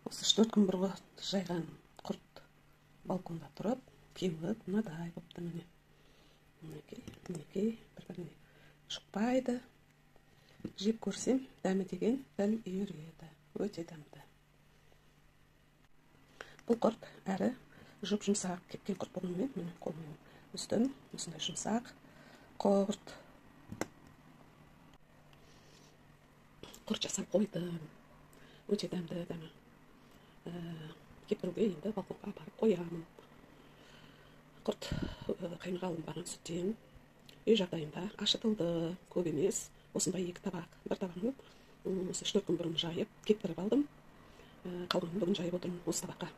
Осы 3-4 күн бұрғы жайған құрт балконда тұрып, кеуіп, мынадай болыпты міне. Мінекей, бір-біріне шықпайды. Жеп көрсем, дәмі деген дәл үйіреді. Өте дәмді. Бұл құрт әрі жұп-жұмсақ кепкен құрт болғанымен, міне қолмен үстім, осындай жұмсақ құрт. Құрт жасап қойдым. Өте дәмді дәмі. Кептіруге енді балконға барып қоямын. Құрт қайнаға алынбаған сүттен үй жағдайында ашытылды, көп емес. Осындай 2 табақ, бір табағын осы 3-4 күн бұрын жайып, кептіріп алдым. Қалғанын бүгін жайып отырмын осы табаққа.